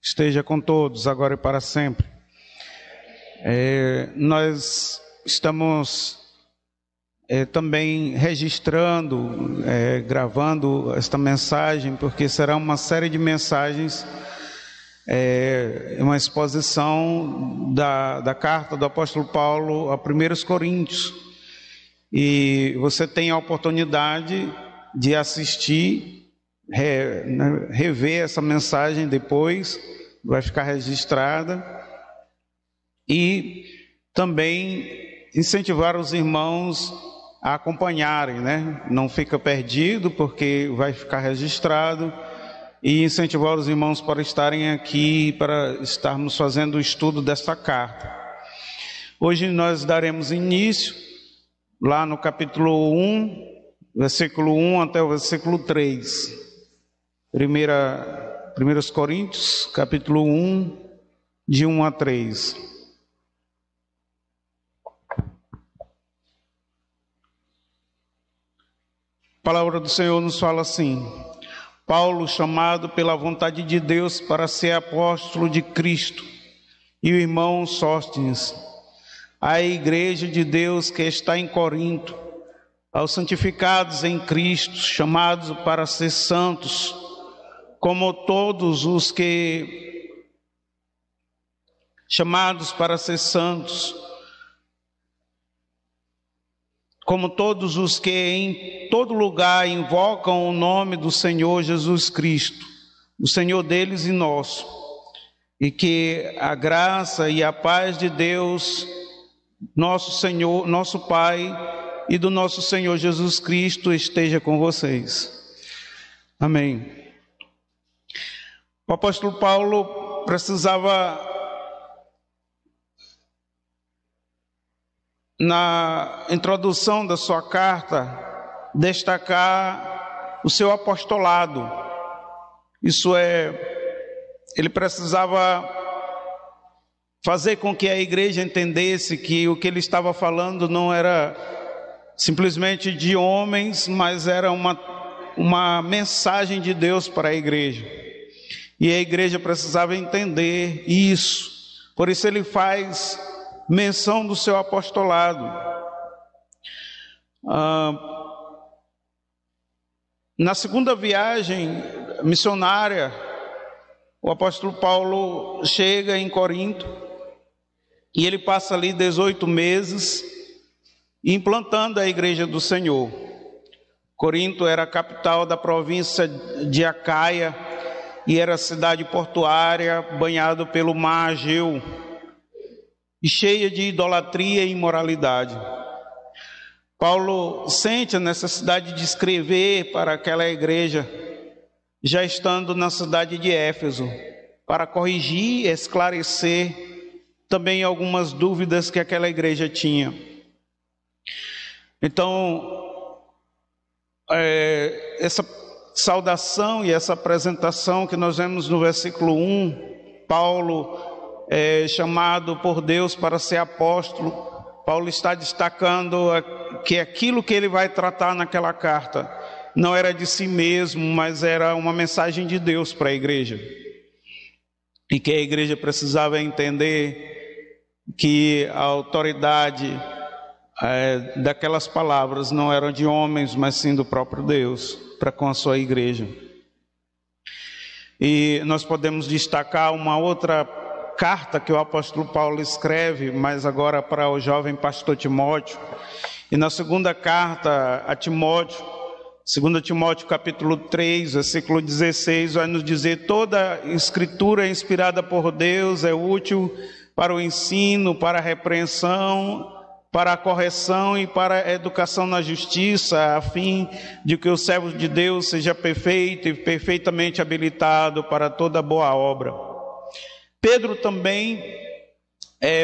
esteja com todos, agora e para sempre. Nós estamos também registrando, gravando esta mensagem, porque será uma série de mensagens, uma exposição da carta do apóstolo Paulo a 1 Coríntios. E você tem a oportunidade de assistir, rever essa mensagem depois, vai ficar registrada, e também incentivar os irmãos a acompanharem, né? Não fica perdido, porque vai ficar registrado, e incentivar os irmãos para estarem aqui, para estarmos fazendo o estudo desta carta. Hoje nós daremos início lá no capítulo 1, versículo 1 até o versículo 3. 1 Coríntios, capítulo 1, de 1 a 3. A palavra do Senhor nos fala assim: Paulo, chamado pela vontade de Deus para ser apóstolo de Cristo, e o irmão Sóstenes, à igreja de Deus que está em Corinto, aos santificados em Cristo, chamados para ser santos, como todos os que chamados para ser santos, como todos os que em todo lugar invocam o nome do Senhor Jesus Cristo, o Senhor deles e nosso, e que a graça e a paz de Deus, nosso Senhor, nosso Pai, e do nosso Senhor Jesus Cristo esteja com vocês. Amém. O apóstolo Paulo precisava, na introdução da sua carta, destacar o seu apostolado. Isso é, ele precisava fazer com que a igreja entendesse que o que ele estava falando não era simplesmente de homens, mas era uma mensagem de Deus para a igreja. E a igreja precisava entender isso. Por isso ele faz menção do seu apostolado. Na segunda viagem missionária, o apóstolo Paulo chega em Corinto e ele passa ali 18 meses implantando a igreja do Senhor. Corinto era a capital da província de Acaia e era cidade portuária, banhado pelo mar Egeu, e cheia de idolatria e imoralidade. Paulo sente a necessidade de escrever para aquela igreja, já estando na cidade de Éfeso, para corrigir e esclarecer também algumas dúvidas que aquela igreja tinha. Então, essa saudação e essa apresentação que nós vemos no versículo 1, Paulo chamado por Deus para ser apóstolo, Paulo está destacando que aquilo que ele vai tratar naquela carta não era de si mesmo, mas era uma mensagem de Deus para a igreja. E que a igreja precisava entender que a autoridade daquelas palavras não eram de homens, mas sim do próprio Deus, para com a sua igreja. E nós podemos destacar uma outra carta que o apóstolo Paulo escreve, mas agora para o jovem pastor Timóteo. E na segunda carta a Timóteo, 2 Timóteo capítulo 3, versículo 16, vai nos dizer: toda escritura inspirada por Deus é útil para o ensino, para a repreensão, para a correção e para a educação na justiça, a fim de que o servo de Deus seja perfeito e perfeitamente habilitado para toda boa obra. Pedro também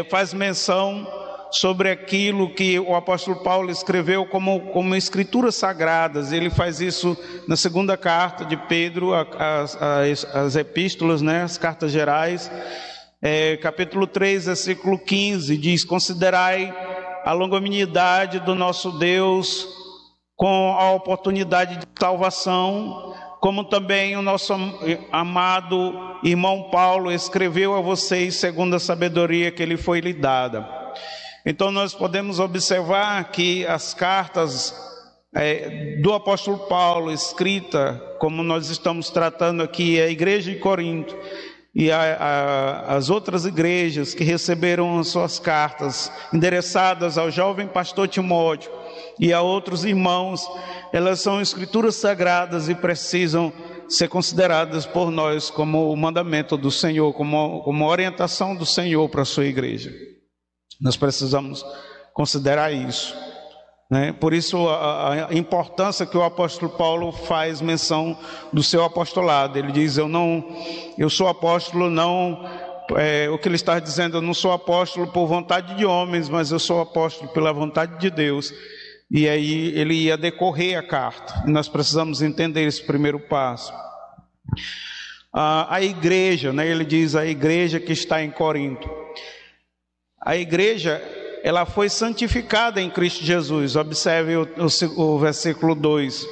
faz menção sobre aquilo que o apóstolo Paulo escreveu como escrituras sagradas. Ele faz isso na segunda carta de Pedro, as epístolas, né, as cartas gerais, capítulo 3, versículo 15, diz: considerai a longanimidade do nosso Deus com a oportunidade de salvação, como também o nosso amado irmão Paulo escreveu a vocês segundo a sabedoria que lhe foi lhe dada. Então nós podemos observar que as cartas do apóstolo Paulo, escrita, como nós estamos tratando aqui, a igreja de Corinto e as outras igrejas que receberam as suas cartas, endereçadas ao jovem pastor Timóteo e a outros irmãos, elas são escrituras sagradas e precisam ser consideradas por nós como o mandamento do Senhor, como orientação do Senhor para a sua igreja. Nós precisamos considerar isso, né? Por isso a importância que o apóstolo Paulo faz menção do seu apostolado. Ele diz, eu sou apóstolo, o que ele está dizendo, eu não sou apóstolo por vontade de homens, mas eu sou apóstolo pela vontade de Deus. E aí ele ia decorrer a carta. Nós precisamos entender esse primeiro passo. A igreja, né? Ele diz a igreja que está em Corinto. A igreja, ela foi santificada em Cristo Jesus. Observe o versículo 2.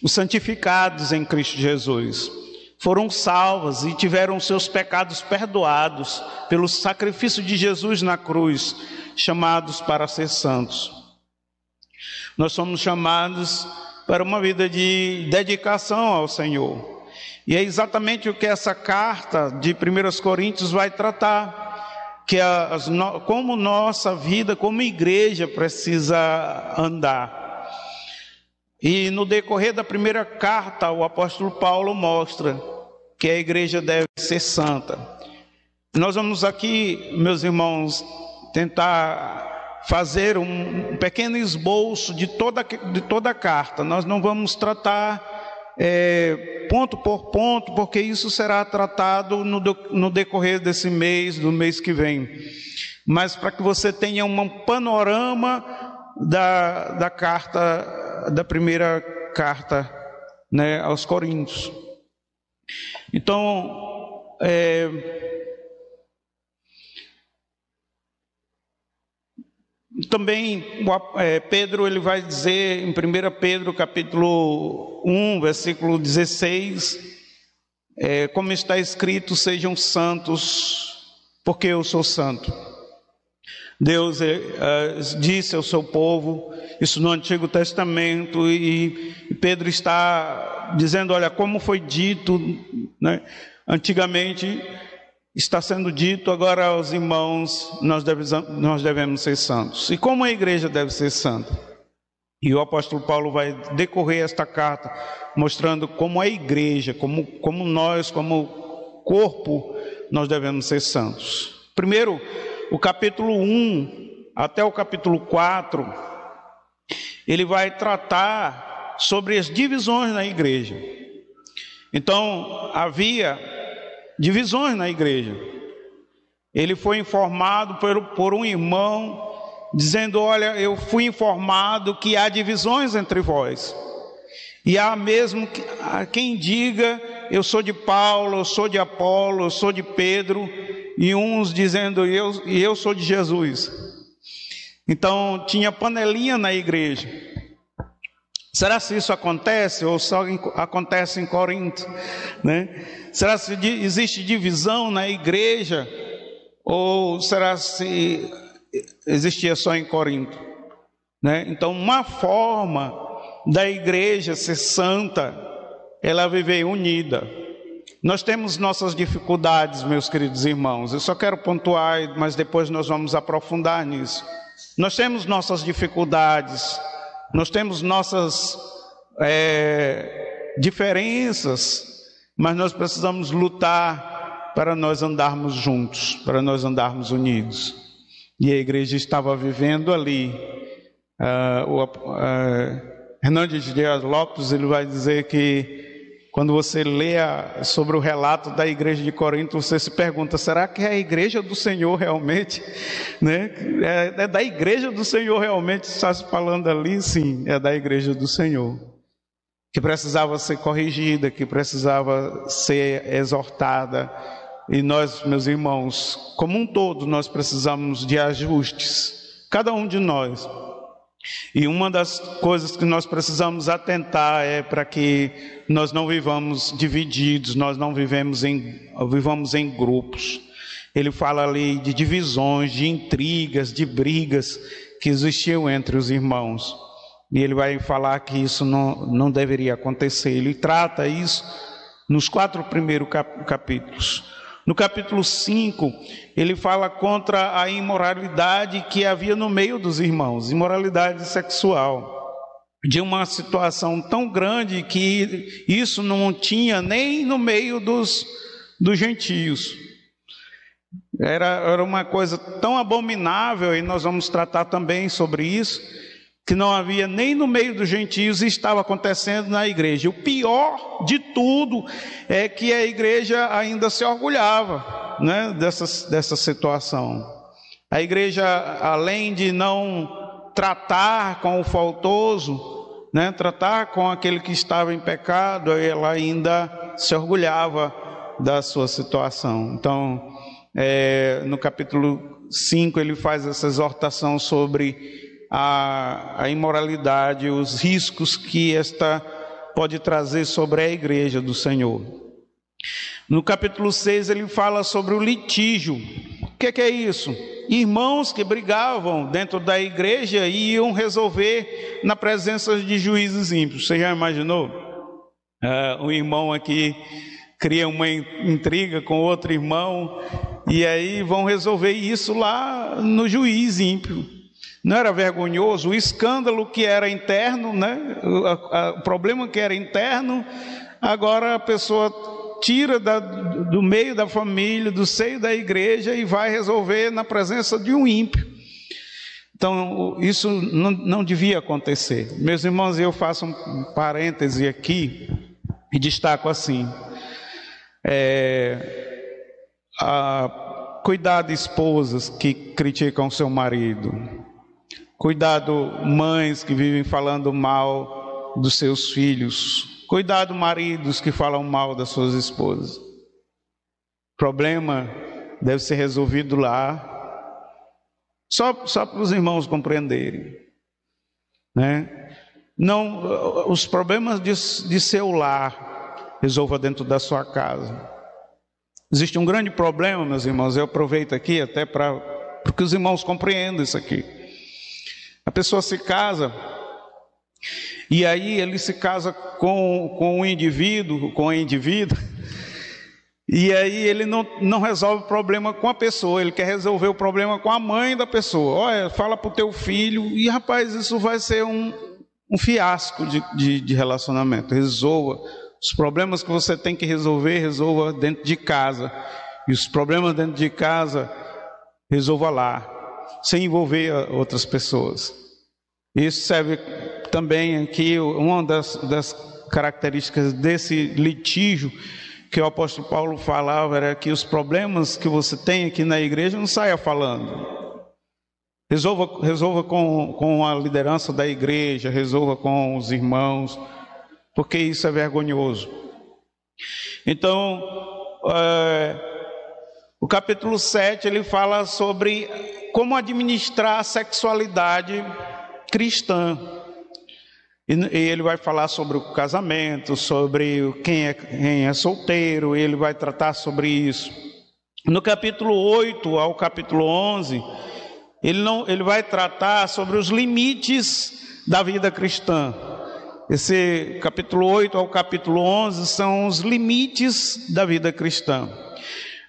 Os santificados em Cristo Jesus foram salvos e tiveram seus pecados perdoados pelo sacrifício de Jesus na cruz, chamados para ser santos. Nós somos chamados para uma vida de dedicação ao Senhor. E é exatamente o que essa carta de 1 Coríntios vai tratar, que como nossa vida, como igreja, precisa andar. E no decorrer da primeira carta, o apóstolo Paulo mostra que a igreja deve ser santa. Nós vamos aqui, meus irmãos, tentar fazer um pequeno esboço de toda a carta. Nós não vamos tratar ponto por ponto, porque isso será tratado no decorrer desse mês, do mês que vem. Mas para que você tenha um panorama da carta, da primeira carta, né, aos Coríntios. Então, também Pedro, ele vai dizer em 1 Pedro capítulo 1, versículo 16, como está escrito, sejam santos, porque eu sou santo. Deus disse ao seu povo, isso no Antigo Testamento, e Pedro está dizendo, olha, como foi dito, né, antigamente, está sendo dito agora aos irmãos, nós devemos ser santos. E como a igreja deve ser santa? E o apóstolo Paulo vai decorrer esta carta, mostrando como a igreja, como nós, como corpo, nós devemos ser santos. Primeiro, o capítulo 1 até o capítulo 4, ele vai tratar sobre as divisões na igreja. Então, havia divisões na igreja. Ele foi informado por um irmão, dizendo, olha, eu fui informado que há divisões entre vós. E há mesmo quem diga, eu sou de Paulo, eu sou de Apolo, eu sou de Pedro, e uns dizendo, eu sou de Jesus. Então, tinha panelinha na igreja. Será se isso acontece ou só acontece em Corinto, né? Será se existe divisão na igreja ou será se existia só em Corinto, né? Então, uma forma da igreja ser santa, ela viver unida. Nós temos nossas dificuldades, meus queridos irmãos. Eu só quero pontuar, mas depois nós vamos aprofundar nisso. Nós temos nossas dificuldades. Nós temos nossas diferenças, mas nós precisamos lutar para nós andarmos juntos, para nós andarmos unidos. E a igreja estava vivendo ali. Hernandes Dias Lopes, ele vai dizer que quando você lê sobre o relato da igreja de Corinto, você se pergunta, será que é a igreja do Senhor realmente? Né? É da igreja do Senhor realmente está se falando ali? Sim, é da igreja do Senhor. Que precisava ser corrigida, que precisava ser exortada. E nós, meus irmãos, como um todo, nós precisamos de ajustes. Cada um de nós. E uma das coisas que nós precisamos atentar é para que nós não vivamos divididos, nós não vivamos em grupos. Ele fala ali de divisões, de intrigas, de brigas que existiam entre os irmãos. E ele vai falar que isso não deveria acontecer. Ele trata isso nos 4 primeiros capítulos. No capítulo 5, ele fala contra a imoralidade que havia no meio dos irmãos, imoralidade sexual, de uma situação tão grande que isso não tinha nem no meio dos gentios. Era uma coisa tão abominável, e nós vamos tratar também sobre isso, que não havia nem no meio dos gentios e estava acontecendo na igreja. O pior de tudo é que a igreja ainda se orgulhava, né, dessa situação. A igreja, além de não tratar com o faltoso, né, tratar com aquele que estava em pecado, ela ainda se orgulhava da sua situação. Então, no capítulo 5 ele faz essa exortação sobre a imoralidade, os riscos que esta pode trazer sobre a igreja do Senhor. No capítulo 6 ele fala sobre o litígio. O que é isso? Irmãos que brigavam dentro da igreja e iam resolver na presença de juízes ímpios. Você já imaginou? Um irmão aqui cria uma intriga com outro irmão e aí vão resolver isso lá no juiz ímpio. Não era vergonhoso? O escândalo que era interno, né? O problema que era interno, agora a pessoa tira do meio da família, do seio da igreja e vai resolver na presença de um ímpio. Então, isso não devia acontecer. Meus irmãos, eu faço um parêntese aqui e destaco assim: cuidado, esposas que criticam seu marido. Cuidado, mães que vivem falando mal dos seus filhos. Cuidado, maridos que falam mal das suas esposas. O problema deve ser resolvido lá, só para os irmãos compreenderem, né? Não, os problemas de seu lar, resolva dentro da sua casa. Existe um grande problema, meus irmãos, eu aproveito aqui até para que os irmãos compreendam isso aqui. A pessoa se casa, e aí ele se casa com um indivíduo, e aí ele não resolve o problema com a pessoa, ele quer resolver o problema com a mãe da pessoa. Olha, fala para o teu filho, e rapaz, isso vai ser um fiasco de relacionamento. Resolva os problemas que você tem que resolver, resolva dentro de casa, e os problemas dentro de casa, resolva lá, sem envolver outras pessoas. Isso serve também aqui, uma das características desse litígio que o apóstolo Paulo falava, era que os problemas que você tem aqui na igreja não saia falando. Resolva com a liderança da igreja, resolva com os irmãos, porque isso é vergonhoso. Então, o capítulo 7 ele fala sobre como administrar a sexualidade cristã. E ele vai falar sobre o casamento, sobre quem é solteiro, ele vai tratar sobre isso. No capítulo 8 ao capítulo 11, ele vai tratar sobre os limites da vida cristã. Esse capítulo 8 ao capítulo 11 são os limites da vida cristã.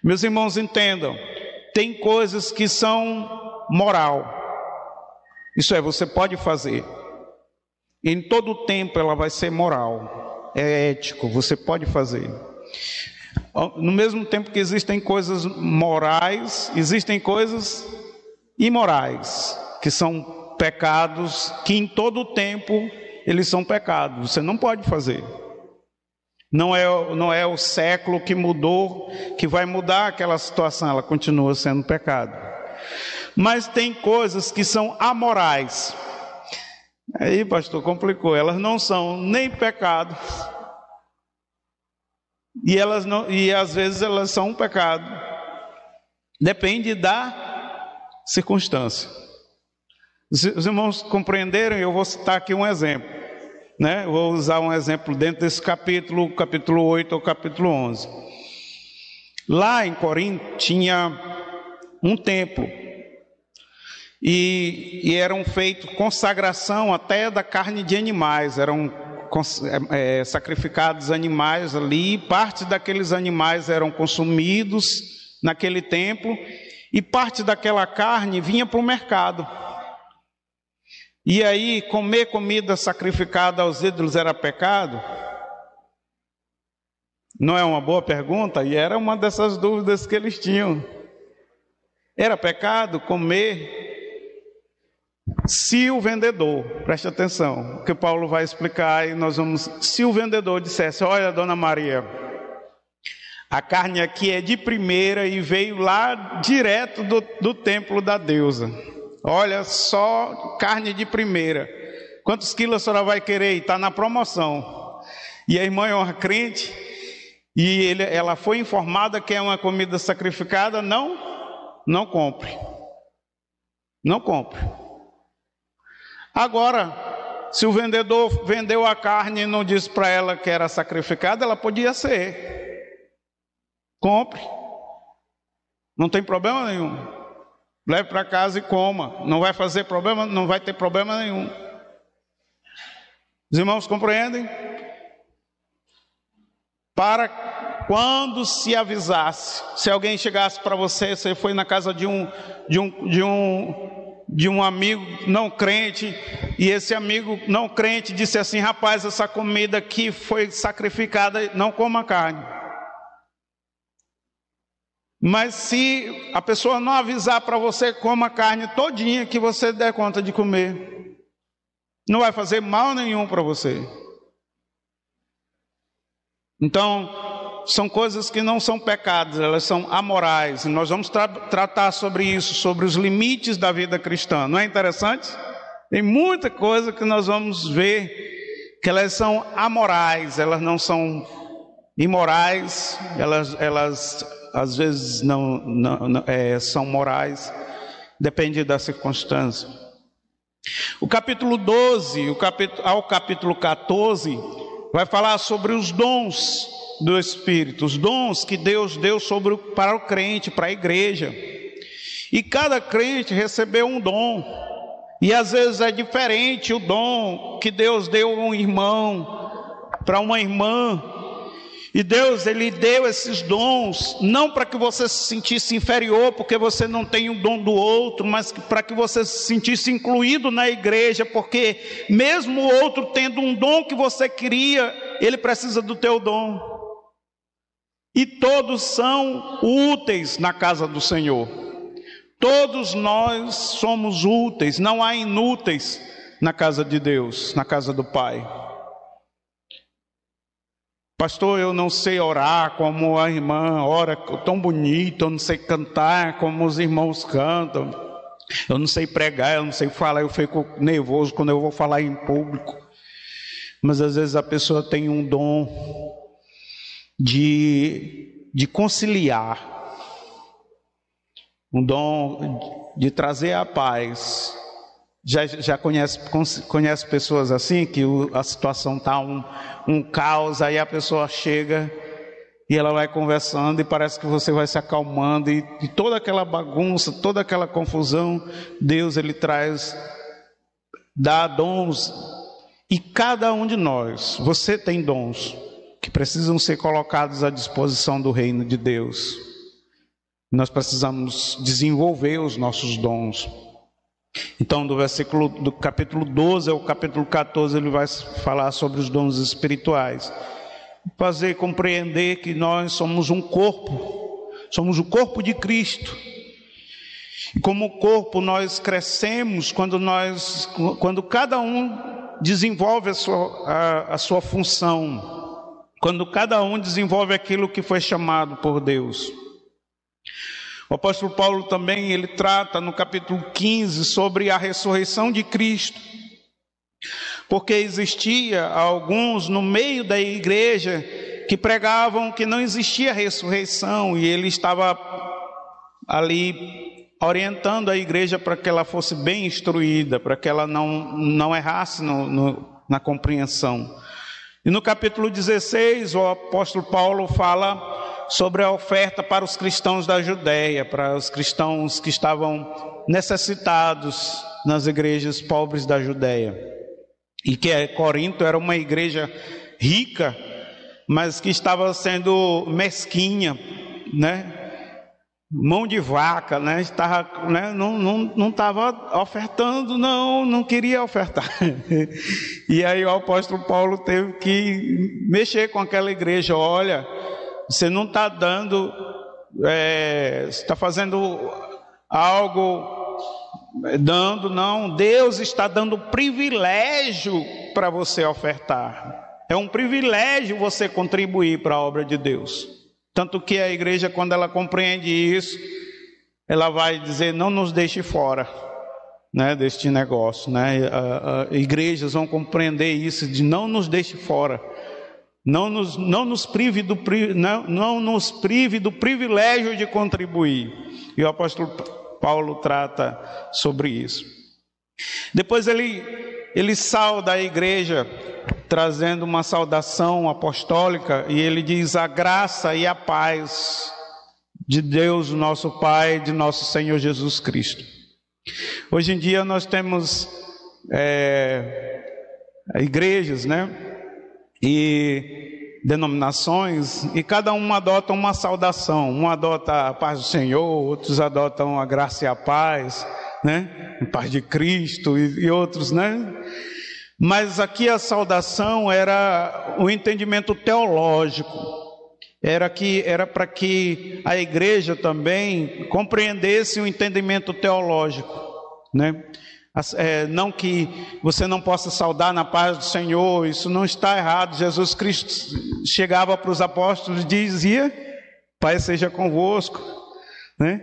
Meus irmãos, entendam, tem coisas que são moral. Isso é, você pode fazer. Em todo o tempo ela vai ser moral, é ético, você pode fazer. No mesmo tempo que existem coisas morais, existem coisas imorais, que são pecados, que em todo o tempo eles são pecados, você não pode fazer. Não é o século que mudou, que vai mudar aquela situação, ela continua sendo pecado. Mas tem coisas que são amorais. Aí, pastor, complicou. Elas não são nem pecados e às vezes elas são um pecado. Depende da circunstância. Os irmãos compreenderam? Eu vou citar aqui um exemplo, né? Eu vou usar um exemplo dentro desse capítulo 8 ou capítulo 11. Lá em Corinto tinha um templo, e eram feitos consagração até da carne de animais, eram sacrificados animais ali, parte daqueles animais eram consumidos naquele templo, e parte daquela carne vinha para o mercado. E aí, comer comida sacrificada aos ídolos era pecado? Não é uma boa pergunta? E era uma dessas dúvidas que eles tinham. Era pecado comer? Se o vendedor, preste atenção, o que Paulo vai explicar, e nós vamos, se o vendedor dissesse: olha, dona Maria, a carne aqui é de primeira e veio lá direto do templo da deusa, olha só, carne de primeira, quantos quilos a senhora vai querer? Está na promoção. E a irmã é uma crente, e ela foi informada que é uma comida sacrificada, não compre, não compre. Agora, se o vendedor vendeu a carne e não disse para ela que era sacrificada, ela podia ser. Compre. Não tem problema nenhum. Leve para casa e coma. Não vai fazer problema, não vai ter problema nenhum. Os irmãos compreendem? Para quando se avisasse, se alguém chegasse para você, você foi na casa de um amigo não crente, e esse amigo não crente disse assim: rapaz, essa comida aqui foi sacrificada, não coma carne. Mas se a pessoa não avisar para você, coma a carne todinha que você der conta de comer, não vai fazer mal nenhum para você. Então, são coisas que não são pecados, elas são amorais. E nós vamos tratar sobre isso, sobre os limites da vida cristã. Não é interessante? Tem muita coisa que nós vamos ver que elas são amorais, elas não são imorais, elas às vezes são morais, depende da circunstância. O capítulo 12 ao capítulo 14 vai falar sobre os dons do Espírito, os dons que Deus deu para o crente, para a igreja. E cada crente recebeu um dom, e às vezes é diferente o dom que Deus deu a um irmão, para uma irmã. E Deus, Ele deu esses dons, não para que você se sentisse inferior, porque você não tem o dom do outro, mas para que você se sentisse incluído na igreja, porque mesmo o outro tendo um dom que você queria, ele precisa do teu dom. E todos são úteis na casa do Senhor. Todos nós somos úteis, não há inúteis na casa de Deus, na casa do Pai. Pastor, eu não sei orar como a irmã ora tão bonito, eu não sei cantar como os irmãos cantam, eu não sei pregar, eu não sei falar, eu fico nervoso quando eu vou falar em público. Mas às vezes a pessoa tem um dom de conciliar, um dom de trazer a paz. Já conhece pessoas assim, que a situação está um caos, aí a pessoa chega e ela vai conversando e parece que você vai se acalmando, e toda aquela bagunça, toda aquela confusão, Deus, Ele dá dons, e cada um de nós, você tem dons que precisam ser colocados à disposição do reino de Deus. Nós precisamos desenvolver os nossos dons. Então, do capítulo 12 ao capítulo 14, ele vai falar sobre os dons espirituais. Fazer compreender que nós somos um corpo, somos o corpo de Cristo. E como corpo nós crescemos quando cada um desenvolve a sua função, quando cada um desenvolve aquilo que foi chamado por Deus. O apóstolo Paulo também, ele trata no capítulo 15 sobre a ressurreição de Cristo, porque existia alguns no meio da igreja que pregavam que não existia ressurreição, e ele estava ali orientando a igreja para que ela fosse bem instruída, para que ela não errasse na compreensão. E no capítulo 16, o apóstolo Paulo fala sobre a oferta para os cristãos da Judéia, para os cristãos que estavam necessitados nas igrejas pobres da Judéia. E que Corinto era uma igreja rica, mas que estava sendo mesquinha, né? Mão de vaca, né? Estava, né? Não estava ofertando, não queria ofertar. E aí o apóstolo Paulo teve que mexer com aquela igreja. Olha, você não está dando, você está fazendo algo, não. Deus está dando privilégio para você ofertar. É um privilégio você contribuir para a obra de Deus. Tanto que a igreja, quando ela compreende isso, ela vai dizer: não nos deixe fora, né, deste negócio, né? Igrejas vão compreender isso, de não nos deixe fora, não nos prive do privilégio de contribuir. E o apóstolo Paulo trata sobre isso. Depois ele sauda a igreja, trazendo uma saudação apostólica, e ele diz: a graça e a paz de Deus, nosso Pai, de nosso Senhor Jesus Cristo. Hoje em dia nós temos igrejas, né, e denominações, e cada uma adota uma saudação. Um adota a paz do Senhor, outros adotam a graça e a paz, né, a paz de Cristo, e outros, né? Mas aqui a saudação era o entendimento teológico, era para que a igreja também compreendesse o entendimento teológico, né? Não que você não possa saudar na paz do Senhor, isso não está errado. Jesus Cristo chegava para os apóstolos e dizia: Pai seja convosco, né?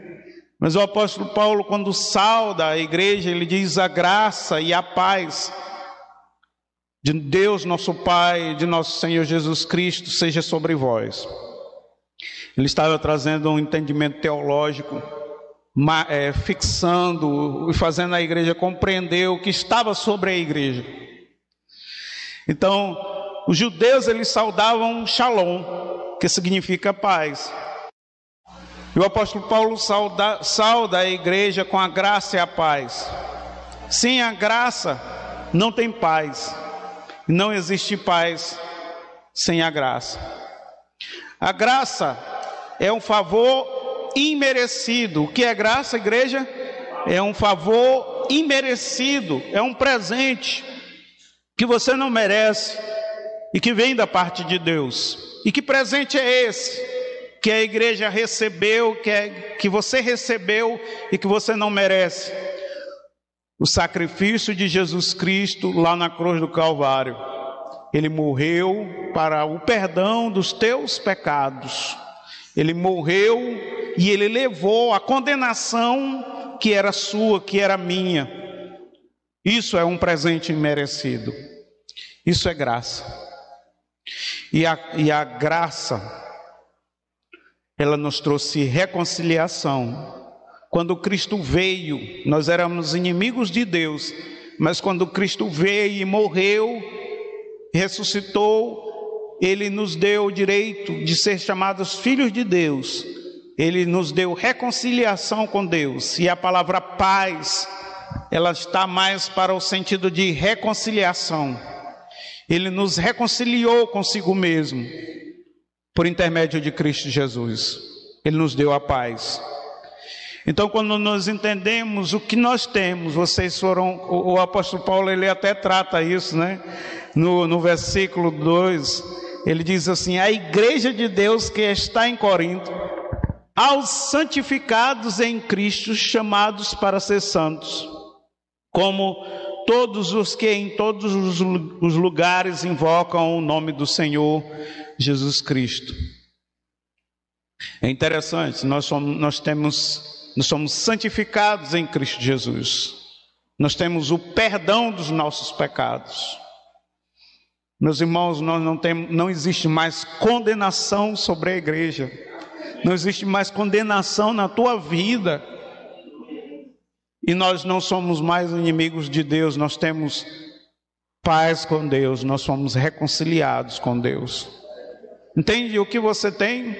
Mas o apóstolo Paulo, quando sauda a igreja, ele diz: a graça e a paz de Deus nosso Pai, de nosso Senhor Jesus Cristo, seja sobre vós. Ele estava trazendo um entendimento teológico, fixando e fazendo a igreja compreender o que estava sobre a igreja. Então, os judeus, eles saudavam Shalom, que significa paz. E o apóstolo Paulo sauda a igreja com a graça e a paz. Sem a graça, não tem paz. Não existe paz sem a graça. A graça é um favor imerecido. O que é graça, igreja? É um favor imerecido, é um presente que você não merece e que vem da parte de Deus. E que presente é esse que a igreja recebeu, que você recebeu e que você não merece? O sacrifício de Jesus Cristo lá na cruz do Calvário. Ele morreu para o perdão dos teus pecados. Ele morreu e ele levou a condenação que era sua, que era minha. Isso é um presente imerecido. Isso é graça. E a graça, ela nos trouxe reconciliação. Quando Cristo veio, nós éramos inimigos de Deus, mas quando Cristo veio e morreu, ressuscitou, Ele nos deu o direito de ser chamados filhos de Deus. Ele nos deu reconciliação com Deus. E a palavra paz, ela está mais para o sentido de reconciliação. Ele nos reconciliou consigo mesmo, por intermédio de Cristo Jesus. Ele nos deu a paz. Então, quando nós entendemos o que nós temos, o apóstolo Paulo, ele até trata isso, né? No versículo 2, ele diz assim: a igreja de Deus que está em Corinto, aos santificados em Cristo, chamados para ser santos, como todos os que em todos os lugares invocam o nome do Senhor Jesus Cristo. É interessante, nós somos santificados em Cristo Jesus. Nós temos o perdão dos nossos pecados. Meus irmãos, não existe mais condenação sobre a igreja. Não existe mais condenação na tua vida. E nós não somos mais inimigos de Deus, nós temos paz com Deus, nós somos reconciliados com Deus. Entende o que você tem?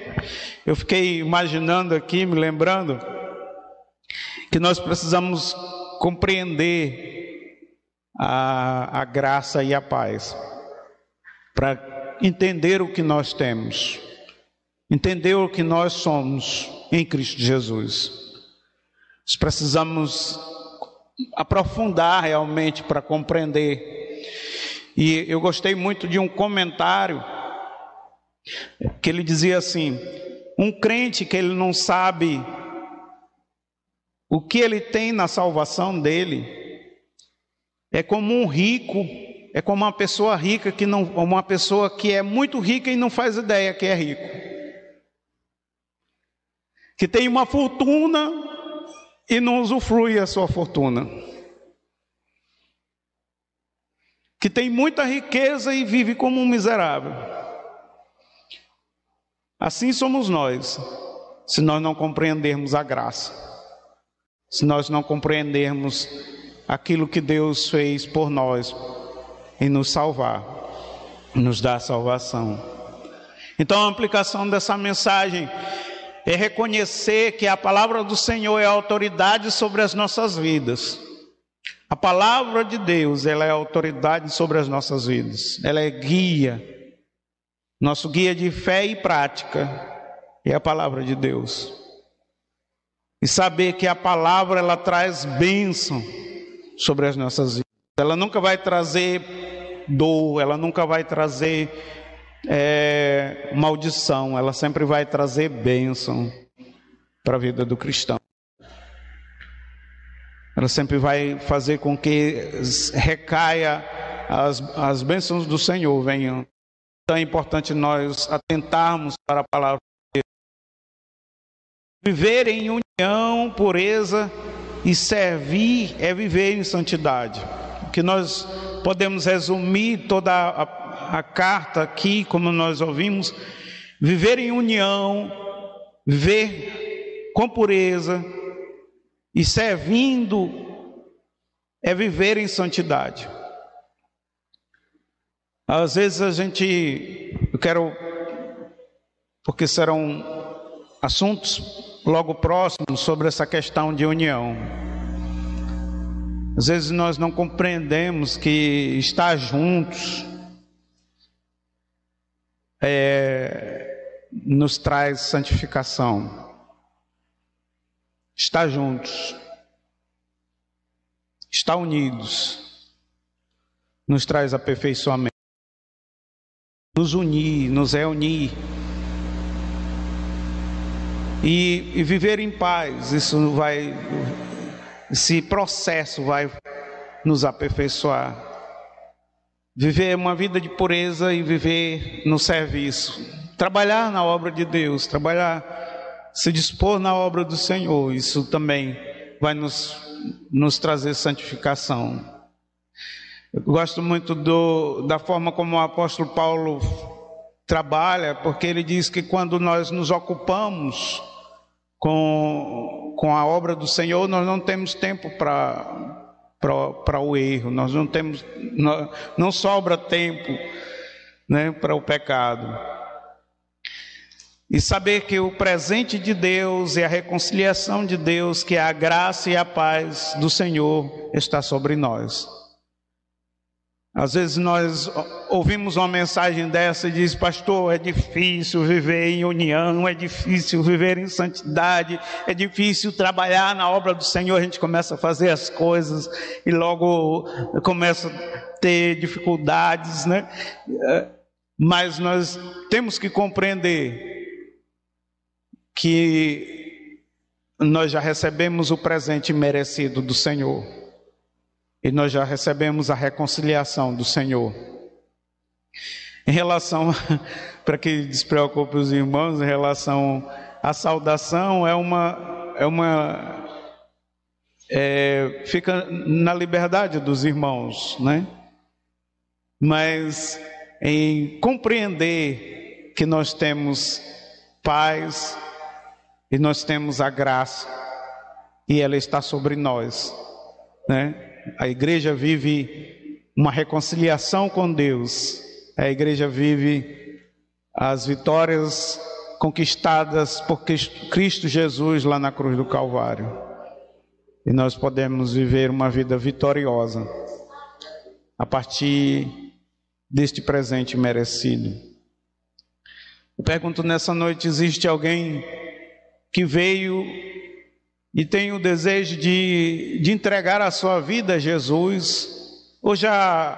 Eu fiquei imaginando aqui, me lembrando, que nós precisamos compreender a graça e a paz, para entender o que nós temos, entender o que nós somos em Cristo Jesus. Nós precisamos aprofundar realmente para compreender. E eu gostei muito de um comentário que ele dizia assim: um crente que ele não sabe o que ele tem na salvação dele é como um rico, é como uma pessoa rica uma pessoa que é muito rica e não faz ideia que é rico, que tem uma fortuna e não usufrui a sua fortuna, que tem muita riqueza e vive como um miserável. Assim somos nós, se nós não compreendermos a graça, se nós não compreendermos aquilo que Deus fez por nós em nos salvar, nos dar salvação. Então a aplicação dessa mensagem é reconhecer que a palavra do Senhor é a autoridade sobre as nossas vidas. A palavra de Deus, ela é a autoridade sobre as nossas vidas. Ela é guia, nosso guia de fé e prática é a palavra de Deus. E saber que a palavra, ela traz bênção sobre as nossas vidas. Ela nunca vai trazer dor, ela nunca vai trazer maldição, ela sempre vai trazer bênção para a vida do cristão. Ela sempre vai fazer com que recaia as bênçãos do Senhor venham. Então é importante nós atentarmos para a palavra de Deus. Viver em união, pureza e servir é viver em santidade. Que nós podemos resumir toda a carta aqui, como nós ouvimos: viver em união, viver com pureza e servindo é viver em santidade. Às vezes eu quero, porque serão assuntos logo próximos sobre essa questão de união. Às vezes nós não compreendemos que estar juntos nos traz santificação. Estar juntos, estar unidos, nos traz aperfeiçoamento. Nos unir, nos reunir e viver em paz, esse processo vai nos aperfeiçoar. Viver uma vida de pureza e viver no serviço, trabalhar na obra de Deus, se dispor na obra do Senhor, isso também vai nos trazer santificação. Eu gosto muito da forma como o apóstolo Paulo trabalha, porque ele diz que quando nós nos ocupamos com a obra do Senhor, nós não temos tempo para o erro, não sobra tempo, né, para o pecado. E saber que o presente de Deus e a reconciliação de Deus, que é a graça e a paz do Senhor, está sobre nós. Às vezes nós ouvimos uma mensagem dessa e diz: pastor, é difícil viver em união, é difícil viver em santidade, é difícil trabalhar na obra do Senhor. A gente começa a fazer as coisas e logo começa a ter dificuldades, né? Mas nós temos que compreender que nós já recebemos o presente merecido do Senhor. E nós já recebemos a reconciliação do Senhor. Em relação, para que despreocupe os irmãos, em relação à saudação, fica na liberdade dos irmãos, né? Mas em compreender que nós temos paz e nós temos a graça e ela está sobre nós, né? A igreja vive uma reconciliação com Deus, a igreja vive as vitórias conquistadas por Cristo Jesus lá na cruz do Calvário, e nós podemos viver uma vida vitoriosa a partir deste presente merecido. Eu pergunto nessa noite: existe alguém que veio e tem o desejo de entregar a sua vida a Jesus, ou já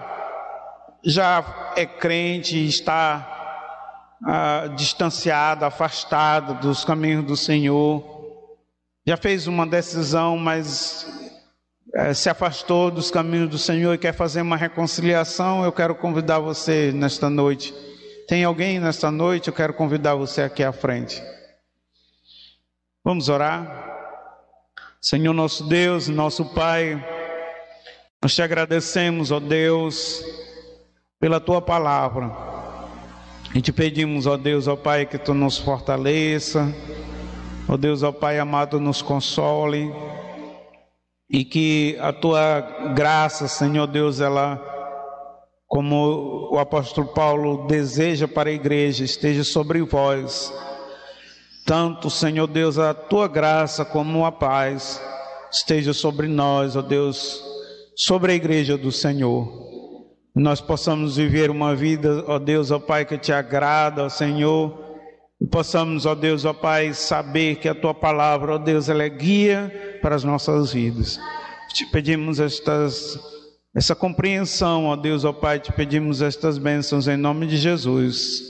é crente e está distanciado, afastado dos caminhos do Senhor, já fez uma decisão, mas se afastou dos caminhos do Senhor e quer fazer uma reconciliação? Eu quero convidar você nesta noite. Tem alguém nesta noite? Eu quero convidar você aqui à frente. Vamos orar. Senhor nosso Deus, nosso Pai, nós te agradecemos, ó Deus, pela tua palavra, e te pedimos, ó Deus, ó Pai, que tu nos fortaleça, ó Deus, ó Pai amado, nos console, e que a tua graça, Senhor Deus, ela, como o apóstolo Paulo deseja para a igreja, esteja sobre vós. Tanto, Senhor Deus, a tua graça como a paz esteja sobre nós, ó Deus, sobre a igreja do Senhor. Nós possamos viver uma vida, ó Deus, ó Pai, que te agrada, ó Senhor. E possamos, ó Deus, ó Pai, saber que a tua palavra, ó Deus, ela é guia para as nossas vidas. Te pedimos essa compreensão, ó Deus, ó Pai, te pedimos estas bênçãos em nome de Jesus.